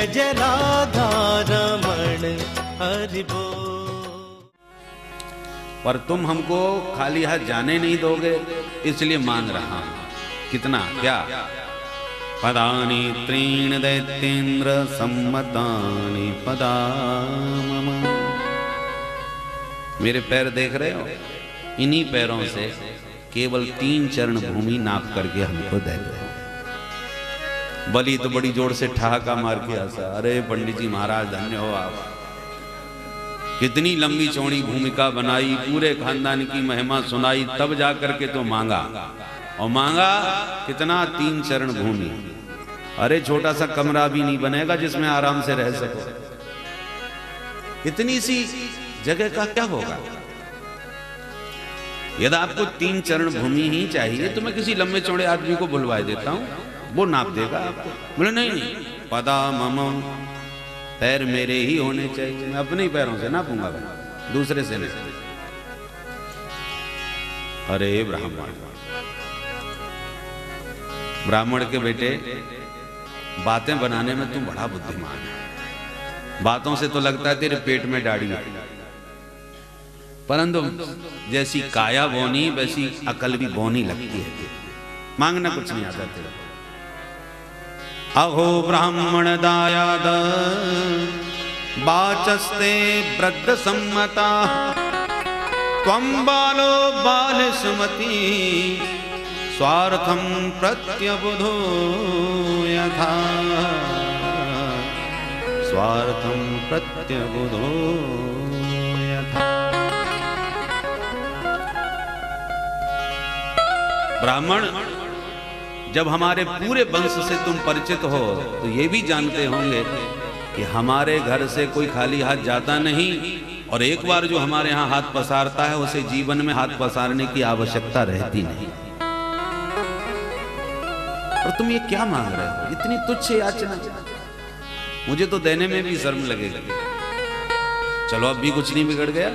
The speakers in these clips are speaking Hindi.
जय जय राधा रमण हरि बोल। पर तुम हमको खाली हाथ जाने नहीं दोगे, इसलिए मांग रहा हूं। कितना? क्या? पदानि त्रीण दैत्येन्द्र सम्मतानि पदा मम। मेरे पैर देख रहे हो? इन्हीं पैरों से केवल 3 चरण भूमि नाप करके हमको दे दो। बलि तो बड़ी जोर से ठहाका मार के हंसा, अरे पंडित जी महाराज धन्य हो आप, कितनी लंबी चौड़ी भूमिका बनाई, पूरे खानदान की महिमा सुनाई, तब जा करके तो मांगा। और मांगा कितना? 3 चरण भूमि। अरे छोटा सा कमरा भी नहीं बनेगा जिसमें आराम से रह सको। इतनी सी जगह का क्या होगा? यदि आपको 3 चरण भूमि ही चाहिए तो मैं किसी लंबे चौड़े आदमी को बुलवा देता हूं, वो नाप देगा आपको। बोले नहीं, पदा मम, पैर मेरे ही होने चाहिए, मैं अपने ही पैरों से नापूंगा, दूसरे से नहीं। अरे ब्राह्मण के बेटे, बातें बनाने में तुम बड़ा बुद्धिमान है। बातों से तो लगता है तेरे पेट में दाढ़ी है, परंतु जैसी काया बोनी वैसी अकल भी बोनी लगती है। मांगना कुछ नहीं आता तेरा। अहो ब्राह्मण दायाद बाचस्ते वृद्ध सम्मता, त्वं बालो बाल सुमति, स्वार्थं प्रत्यबुधो यथा, स्वार्थं प्रत्यबुधो यथा। ब्राह्मण, जब हमारे पूरे वंश से तुम परिचित हो तो ये भी जानते होंगे कि हमारे घर से कोई खाली हाथ जाता नहीं, और एक बार जो हमारे यहाँ हाथ पसारता है उसे जीवन में हाथ पसारने की आवश्यकता रहती नहीं। और तुम ये क्या मांग रहे हो? इतनी तुच्छ याचना, मुझे तो देने में भी शर्म लगेगी। चलो अब भी कुछ नहीं बिगड़ गया,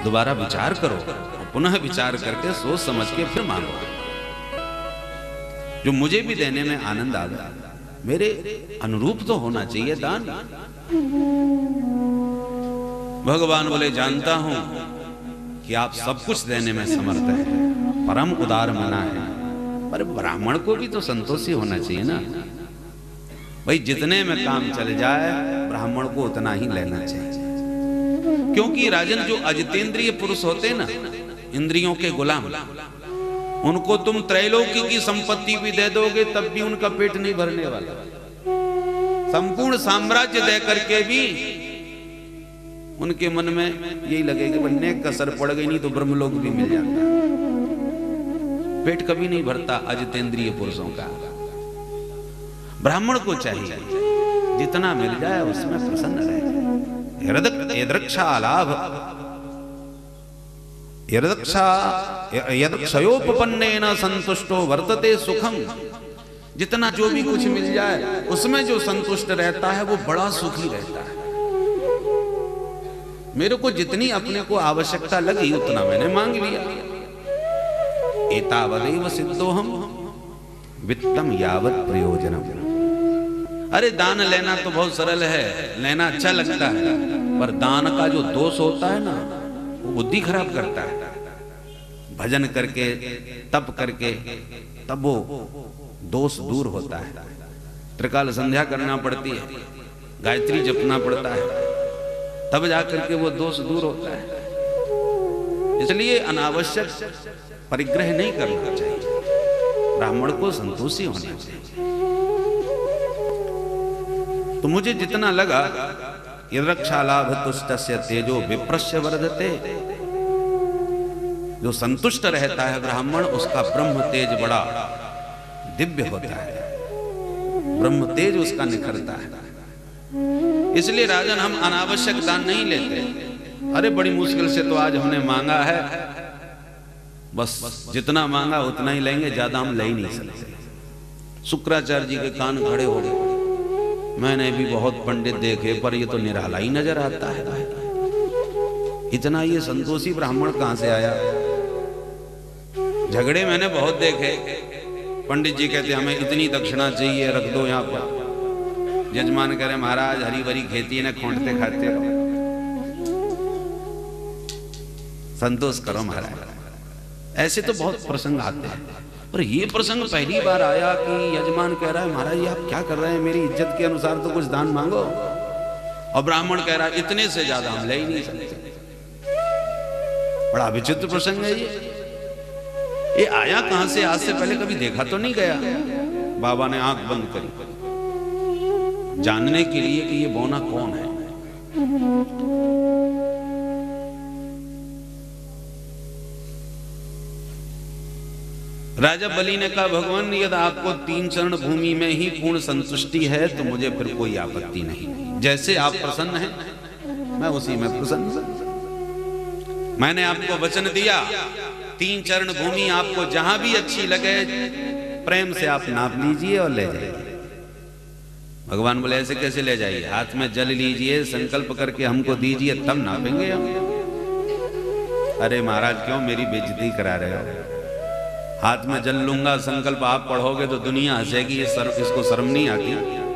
दोबारा विचार करो और पुनः विचार करके सोच समझ के फिर मांगो, जो मुझे भी देने में आनंद आ गया। मेरे अनुरूप तो होना चाहिए दान। भगवान बोले, जानता हूं कि आप सब कुछ देने में समर्थ हैं, परम उदार मना है, पर ब्राह्मण को भी तो संतोषी होना चाहिए ना। भाई जितने में काम चल जाए ब्राह्मण को उतना ही लेना चाहिए, क्योंकि राजन जो अजितेंद्रिय पुरुष होते हैं ना, इंद्रियों के गुलाम, उनको तुम त्रैलोकी की संपत्ति भी दे दोगे तब भी उनका पेट नहीं भरने वाला। संपूर्ण साम्राज्य दे करके भी उनके मन में यही लगेगा कि नेक कसर पड़ गई, नहीं तो ब्रह्मलोक भी मिल जाता। पेट कभी नहीं भरता अजितेंद्रिय पुरुषों का। ब्राह्मण को चाहिए जितना मिल जाए उसमें प्रसन्न रहे। यदृक्षा लाभ यदक्षयोपपन्नेन संतुष्टो वर्तते सुखम। जितना जो भी कुछ मिल जाए उसमें जो संतुष्ट रहता है वो बड़ा सुखी रहता है। मेरे को जितनी अपने को आवश्यकता लगी उतना मैंने मांग लिया। एतावदेव सिद्धोहम वित्तम यावत् प्रयोजनम। अरे दान लेना तो बहुत सरल है, लेना अच्छा लगता है, पर दान का जो दोष होता है ना वो बुद्धि खराब करता है। भजन करके तप करके तब वो दोष दूर होता है। त्रिकाल संध्या करना पड़ती है, गायत्री जपना पड़ता है, तब जाकर के वो दोष दूर होता है। इसलिए अनावश्यक परिग्रह नहीं करना चाहिए, ब्राह्मण को संतोषी होना चाहिए। तो मुझे जितना लगा, यदृक्षा लाभ तुष्टस्य तेजो विप्रस्य वर्धते। जो संतुष्ट रहता है ब्राह्मण, उसका ब्रह्म तेज बड़ा दिव्य होता है, ब्रह्म तेज उसका निखरता है। इसलिए राजन हम अनावश्यक दान नहीं लेते। अरे बड़ी मुश्किल से तो आज हमने मांगा है, बस जितना मांगा उतना ही लेंगे, ज्यादा हम ले ही नहीं सकते। शुक्राचार्य जी के कान खड़े हो गए। मैंने भी बहुत पंडित देखे पर ये तो निराला ही नजर आता है। इतना ये संतोषी ब्राह्मण कहां से आया? झगड़े मैंने बहुत देखे, पंडित जी कहते हमें इतनी दक्षिणा चाहिए, रख दो यहाँ पर। यजमान कह रहे महाराज हरी भरी खेती ने खोंटते खाते रहो, संतोष करो महाराज। ऐसे तो बहुत प्रसंग आते हैं, पर ये प्रसंग पहली बार आया कि यजमान कह रहा है महाराज ये आप क्या कर रहे हैं, मेरी इज्जत के अनुसार तो कुछ दान मांगो। और ब्राह्मण कह रहा है इतने से ज्यादा हम ले ही नहीं सकते। बड़ा विचित्र प्रसंग है ये आया कहां से, आज से पहले कभी देखा तो नहीं गया। बाबा ने आंख बंद करी जानने के लिए कि ये बौना कौन है। राजा बलि ने कहा भगवान यदि आपको 3 चरण भूमि में ही पूर्ण संतुष्टि है तो मुझे फिर कोई आपत्ति नहीं, जैसे आप प्रसन्न हैं मैं उसी में प्रसन्न। मैंने आपको वचन दिया 3 चरण भूमि आपको जहां भी अच्छी लगे प्रेम से आप नाप लीजिए और ले जाइए। भगवान बोले ऐसे कैसे ले जाइए, हाथ में जल लीजिए, संकल्प करके हमको दीजिए तब नापेंगे हम। अरे महाराज क्यों मेरी बेइज्जती करा रहे हो, हाथ में जल लूंगा संकल्प आप पढ़ोगे तो दुनिया हंसेगी, ये इसको शर्म नहीं आती,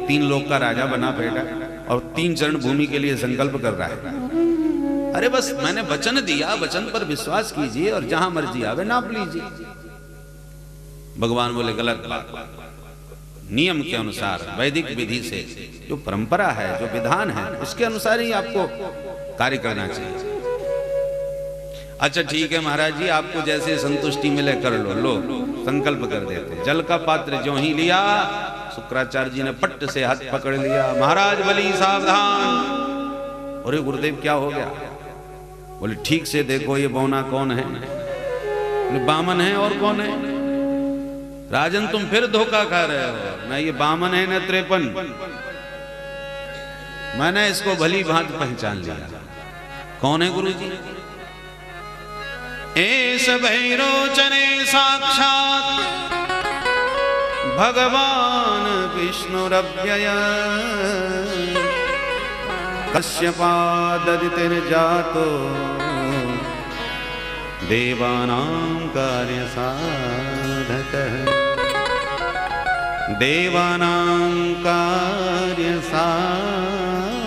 3 लोक का राजा बना बैठा और 3 चरण भूमि के लिए संकल्प कर रहा है। अरे बस मैंने वचन दिया, वचन पर विश्वास कीजिए और जहां मर्जी आवे नाप लीजिए। भगवान बोले गलत बात, नियम के अनुसार वैदिक विधि से जो परंपरा है जो विधान है उसके अनुसार ही आपको कार्य करना चाहिए। अच्छा ठीक है महाराज जी आपको जैसे संतुष्टि मिले कर लो, लो संकल्प कर देते। जल का पात्र जो ही लिया शुक्राचार्य जी ने पट्ट से हाथ पकड़ लिया, महाराज बलि सावधान। अरे गुरुदेव क्या हो गया, बोले ठीक से देखो ये बौना कौन है। बोले बामन है और कौन है। राजन तुम फिर धोखा खा रहे हो, मैं ये बामन है न 53, मैंने इसको भली भांति पहचान लिया। कौन है गुरु जी, एस भैरोचने साक्षात भगवान विष्णुरव्यय कश्यपाददितिर्जातो देवानां कार्य साधकः, देवानां कार्य साधकः।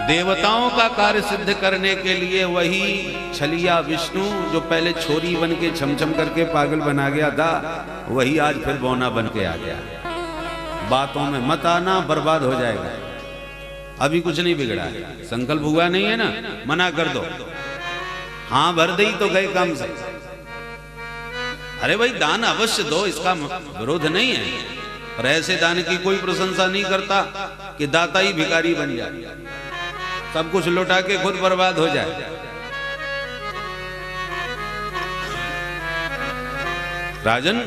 देवताओं का कार्य सिद्ध करने के लिए वही छलिया विष्णु जो पहले छोरी बन के छमछम करके पागल बना गया था, वही आज फिर बौना बन के आ गया। बातों में मत आना, बर्बाद हो जाएगा। अभी कुछ नहीं बिगड़ा है, संकल्प हुआ नहीं है ना, मना कर दो, हाँ भर दी तो गए काम से। अरे भाई दान अवश्य दो, इसका विरोध नहीं है, पर ऐसे दान की कोई प्रशंसा नहीं करता कि दाता ही भिखारी बन जाए, सब कुछ लौटा के खुद बर्बाद हो जाए। राजन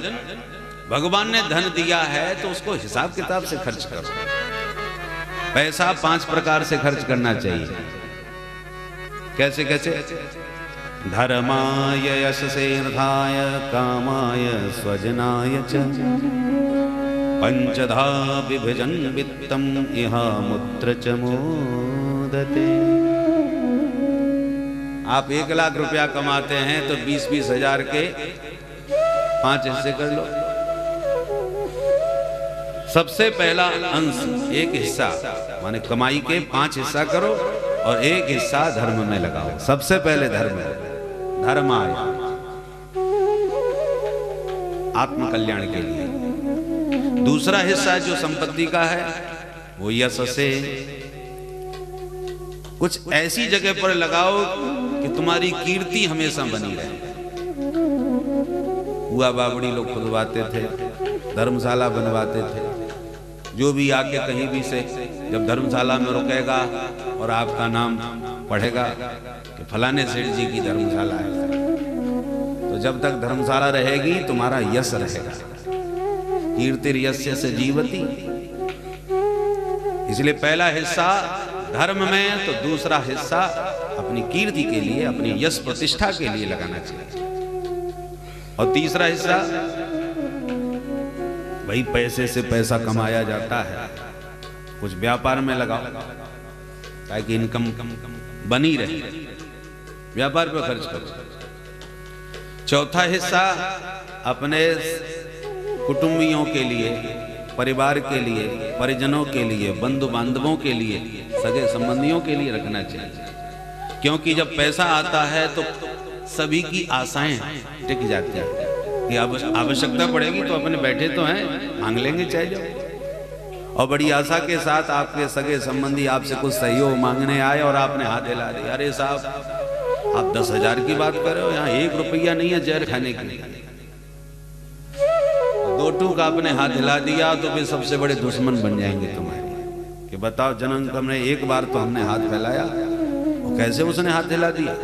भगवान ने धन दिया है तो उसको हिसाब किताब से खर्च करो। पैसा 5 प्रकार से खर्च करना चाहिए। कैसे कैसे, धर्माय यशसेर्थाय कामाय स्वजनाय च पंचधा विभजन वित्तम इहा मुत्र च मोदते। आप 1 लाख रुपया कमाते हैं तो 20-20 हजार के 5 हिस्से कर लो। सबसे पहला अंश 1 हिस्सा माने कमाई के 5 हिस्सा करो और 1 हिस्सा धर्म में लगाओ। सबसे पहले धर्म आय, आत्म कल्याण के लिए। दूसरा हिस्सा जो संपत्ति का है वो यश से कुछ ऐसी जगह पर लगाओ कि तुम्हारी कीर्ति हमेशा बनी रहे। हुआ बावड़ी लोग खुदवाते थे, धर्मशाला बनवाते थे, जो भी आके कहीं भी से जब धर्मशाला में रुकेगा और आपका नाम पढ़ेगा कि फलाने सेठ जी की धर्मशाला है, तो जब तक धर्मशाला रहेगी तुम्हारा यश रहेगा। कीर्तिर्यस्य से जीवति। इसलिए पहला हिस्सा धर्म में तो दूसरा हिस्सा अपनी कीर्ति के लिए, अपनी यश प्रतिष्ठा के लिए लगाना चाहिए। और तीसरा हिस्सा भाई पैसे से पैसा कमाया जाता है, कुछ व्यापार में लगाओ ताकि इनकम बनी रहे, व्यापार पे खर्च करो। चौथा हिस्सा अपने कुटुंबियों के लिए, परिवार के लिए, परिजनों के लिए, बंधु बांधवों के लिए, सगे संबंधियों के लिए रखना चाहिए। क्योंकि जब पैसा आता है तो सभी की आशाएं टिक जाती हैं कि अब आवश्यकता पड़ेगी तो अपने बैठे तो हैं, मांग लेंगे चाहे जाओ। और बड़ी आशा के साथ आपके सगे संबंधी आपसे कुछ सहयोग मांगने आए और आपने हाथ हिला दिया, अरे साहब आप 10,000 की बात कर रहे हो, यहाँ 1 रुपया नहीं है जहर खाने के लिए। 2 टूक आपने हाथ हिला दिया तो वे सबसे बड़े दुश्मन बन जाएंगे तुम्हारे, कि बताओ जन्म हमने एक बार तो हमने हाथ फैलाया, वो कैसे उसने हाथ हिला दिया।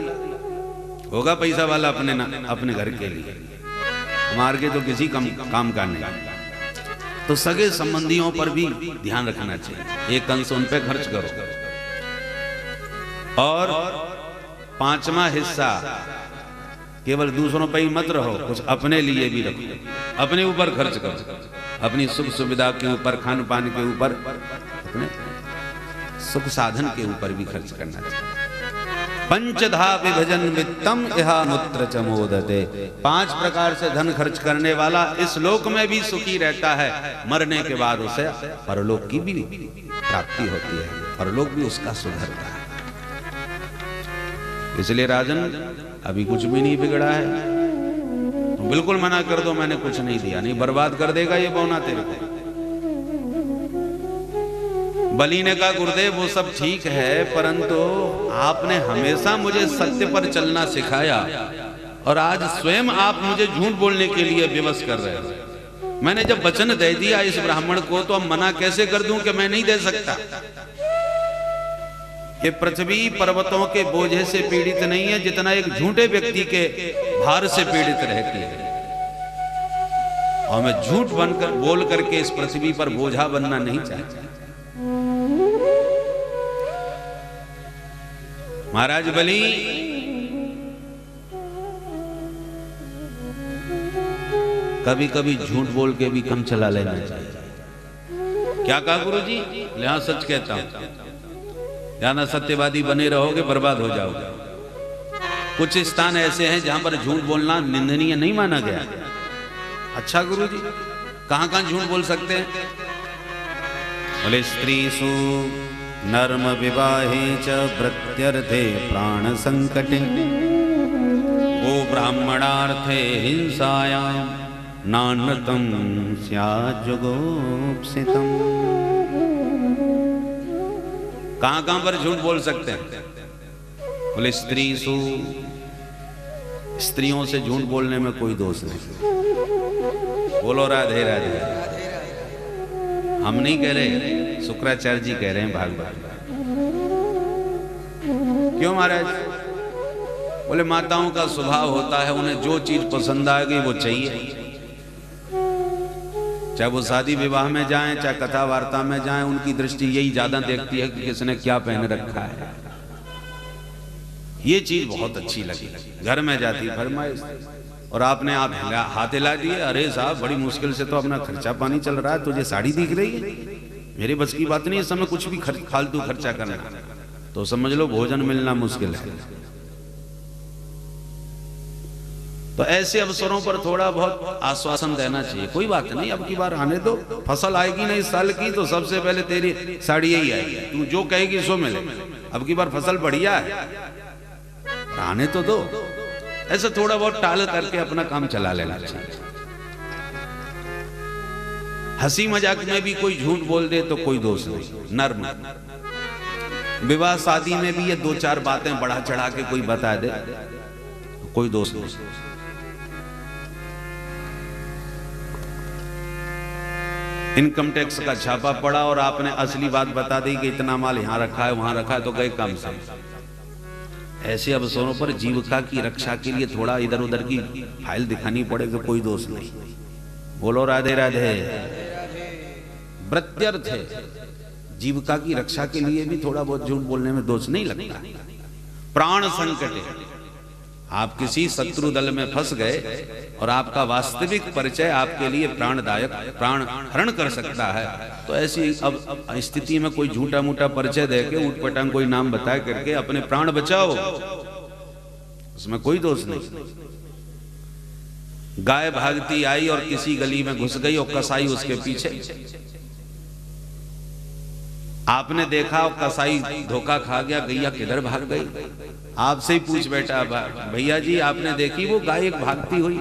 होगा पैसा वाला अपने घर के लिए, मार के तो किसी काम का नहीं। तो सगे संबंधियों पर भी ध्यान रखना चाहिए, एक अंश उन पे खर्च करो। और 5वां हिस्सा केवल दूसरों पर ही मत रहो, कुछ अपने लिए भी रखो, अपने ऊपर खर्च करो, अपनी सुख सुविधा के ऊपर, खान पान के ऊपर, अपने सुख साधन के ऊपर भी खर्च करना चाहिए। पंचधा विभजन वित्तम इहा मुत्र च मोदते। 5 प्रकार से धन खर्च करने वाला इस लोक में भी सुखी रहता है, मरने के बाद उसे परलोक की भी प्राप्ति होती है, परलोक भी उसका सुधरता है। इसलिए राजन अभी कुछ भी नहीं बिगड़ा है, तो बिल्कुल मना कर दो मैंने कुछ नहीं दिया, नहीं बर्बाद कर देगा ये बौना तेरे को। बलि ने कहा गुरुदेव वो सब ठीक है, परंतु आपने हमेशा मुझे सत्य पर चलना सिखाया और आज स्वयं आप मुझे झूठ बोलने के लिए विवश कर रहे हैं। मैंने जब वचन दे दिया इस ब्राह्मण को तो अब मना कैसे कर दूं कि मैं नहीं दे सकता। ये पृथ्वी पर्वतों के बोझे से पीड़ित नहीं है जितना एक झूठे व्यक्ति के भार से पीड़ित रहती है, और मैं झूठ बनकर बोल करके इस पृथ्वी पर बोझा बनना नहीं चाहता। महाराज बलि कभी कभी झूठ बोल के भी कम चला लेना चाहिए। क्या कहा गुरुजी? यहां सच कहता हूं, ज्यादा सत्यवादी बने रहोगे बर्बाद हो जाओगे। कुछ स्थान ऐसे हैं जहां पर झूठ बोलना निंदनीय नहीं माना गया। अच्छा गुरुजी कहां कहां झूठ बोल सकते हैं? बोले स्त्रीसु नर्म विवाहे च प्रत्यर्थे प्राण संकटे वो ब्राह्मणार्थे हिंसायां नानृतं स्यात् जुगोप्सितम्। कहां पर झूठ बोल सकते हैं? बोले स्त्रीसु, स्त्रियों से झूठ बोलने में कोई दोष नहीं। बोलो राधे राधे। हम नहीं कह रहे, शुक्राचार्य जी कह रहे हैं भागवत। क्यों महाराज? बोले माताओं का स्वभाव होता है उन्हें जो चीज पसंद आ गई वो चाहिए, चाहे वो शादी विवाह में जाएं चाहे कथा वार्ता में जाएं, उनकी दृष्टि यही ज्यादा देखती है कि किसने क्या पहन रखा है। ये चीज बहुत अच्छी लगी, घर में जाती फरमाइश, और आपने आप हाथ हिला दिए, अरे साहब बड़ी मुश्किल से तो अपना खर्चा पानी चल रहा है, तुझे साड़ी दिख रही है, मेरी बस की बात नहीं इस समय कुछ भी फालतू खर्चा करना, तो समझ लो भोजन मिलना मुश्किल है। तो ऐसे अवसरों पर थोड़ा बहुत आश्वासन देना चाहिए, कोई बात नहीं अब की बार आने दो, फसल आएगी ना इस साल की तो सबसे पहले तेरी साड़ी ही आएगी, तू जो कहेगी सो मिले, अब की बार फसल बढ़िया है, आने तो दो। ऐसे थोड़ा बहुत टाल करके अपना काम चला लेना चाहिए। हंसी मजाक में भी कोई झूठ बोल दे तो कोई दोष नहीं, नर्म। विवाह शादी में भी ये 2-4 बातें बढ़ा चढ़ा के कोई बता दे तो कोई दोष नहीं। इनकम टैक्स का छापा पड़ा और आपने असली बात बता दी कि इतना माल यहां रखा है वहां रखा है, तो गए काम से। ऐसे अवसरों पर जीविका की रक्षा के लिए थोड़ा इधर उधर की फाइल दिखानी पड़ेगी, कोई दोष नहीं। बोलो राधे राधे। प्रत्यर्थ है, जीविका की रक्षा के लिए भी थोड़ा बहुत झूठ बोलने में दोष नहीं लगता। प्राण संकट है, आप किसी शत्रु दल में फंस गए और आपका वास्तविक परिचय आपके लिए प्राणदायक, प्राण हरण कर सकता है, तो ऐसी अब स्थिति में कोई झूठा मूठा परिचय देके उठपटांग कोई नाम बता करके अपने प्राण बचाओ, उसमें कोई दोष नहीं। गाय भागती आई और किसी गली में घुस गई और कसाई उसके पीछे। आपने देखा और कसाई धोखा खा गया, गैया किधर भाग गई। आपसे ही पूछ बैठा, भैया जी आपने देखी वो गाय एक भागती हुई।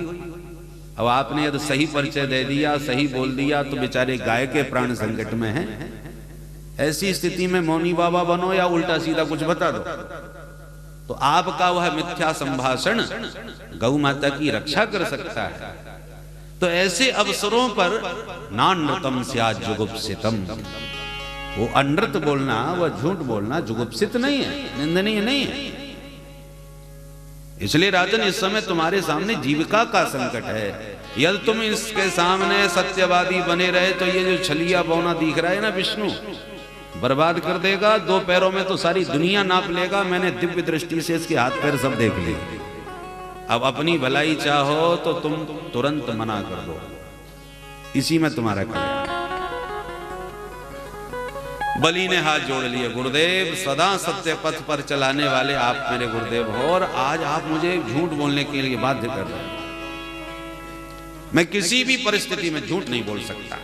अब आपने यदि सही परिचय दे दिया, सही बोल दिया, तो बेचारे गाय के प्राण संकट में हैं। ऐसी स्थिति में मौनी बाबा बनो या उल्टा सीधा कुछ बता दो। तो आपका वह मिथ्या संभाषण गौ माता की रक्षा कर सकता है। तो ऐसे अवसरों पर नानृतम स्यात् जुगुप्सितम, वो अनृत बोलना, वह झूठ बोलना जुगुप्सित नहीं है, निंदनीय नहीं है। इसलिए राजन, इस समय तुम्हारे सामने जीविका का संकट है। यदि तुम इसके सामने सत्यवादी बने रहे तो ये जो छलिया बौना दिख रहा है ना विष्णु, बर्बाद कर देगा। 2 पैरों में तो सारी दुनिया नाप लेगा। मैंने दिव्य दृष्टि से इसके हाथ पैर सब देख लिए। अब अपनी भलाई चाहो तो तुम तुरंत मना कर दो, इसी में तुम्हारा कल्याण। बलि ने हाथ जोड़ लिए, गुरुदेव सदा सत्य पथ पर चलाने वाले आप मेरे गुरुदेव हो, और आज आप मुझे झूठ बोलने के लिए बाध्य कर रहे हैं। मैं किसी भी परिस्थिति में झूठ नहीं बोल सकता।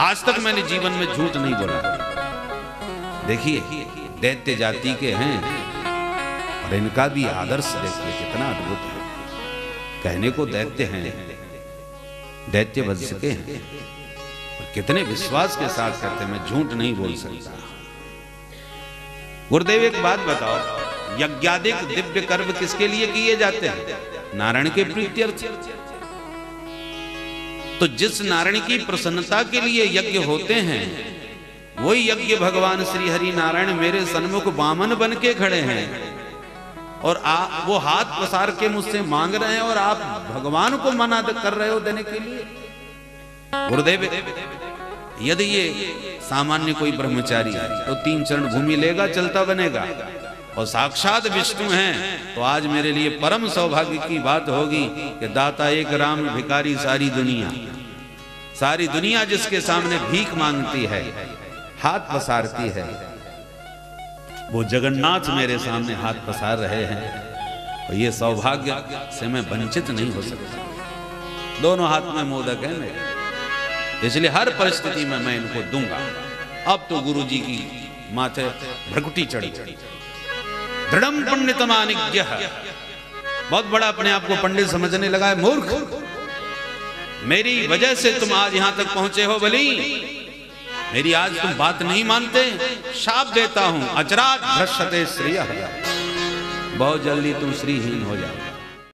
आज तक मैंने जीवन में झूठ नहीं बोला। देखिए, दैत्य जाति के हैं और इनका भी आदर्श देखिए कितना अद्भुत है। कहने को दैत्य हैं, दैत्य वंश के हैं, और कितने विश्वास के साथ कहते हैं मैं झूठ नहीं बोल सकता। गुरुदेव एक बात बताओ, यज्ञादिक दिव्य कर्म किसके लिए किए जाते हैं? नारायण के प्रीत्यर्थ। तो जिस नारायण की प्रसन्नता के लिए यज्ञ होते हैं, वही यज्ञ भगवान श्री हरि नारायण मेरे सन्मुख वामन बन के खड़े हैं, और वो हाथ पसार के मुझसे मांग रहे हैं, और आप भगवान को मना कर रहे हो देने के लिए। गुरुदेव, यदि ये सामान्य कोई ब्रह्मचारी है तो 3 चरण भूमि लेगा, चलता बनेगा, और साक्षात विष्णु हैं तो आज मेरे लिए परम सौभाग्य की बात होगी कि दाता एक राम, भिखारी सारी दुनिया। सारी दुनिया जिसके सामने भीख मांगती है, हाथ पसारती है, वो जगन्नाथ मेरे सामने हाथ पसार रहे हैं, और ये सौभाग्य से मैं वंचित नहीं हो सकता। दोनों हाथ में मोदक है मेरे, इसलिए हर परिस्थिति में मैं इनको दूंगा। अब तो गुरु जी की माथे भ्रकुटी चढ़ी। दृढ़म पंडितमानिज्ञ, बहुत बड़ा अपने आप को पंडित समझने लगा है। मूर्ख, मेरी वजह से तुम आज यहां तक पहुंचे हो बलि। मेरी आज तुम बात नहीं मानते, शाप देता हूं, अचरात भ्रष्यते श्रियः, बहुत जल्दी तुम श्रीहीन हो जाओगे।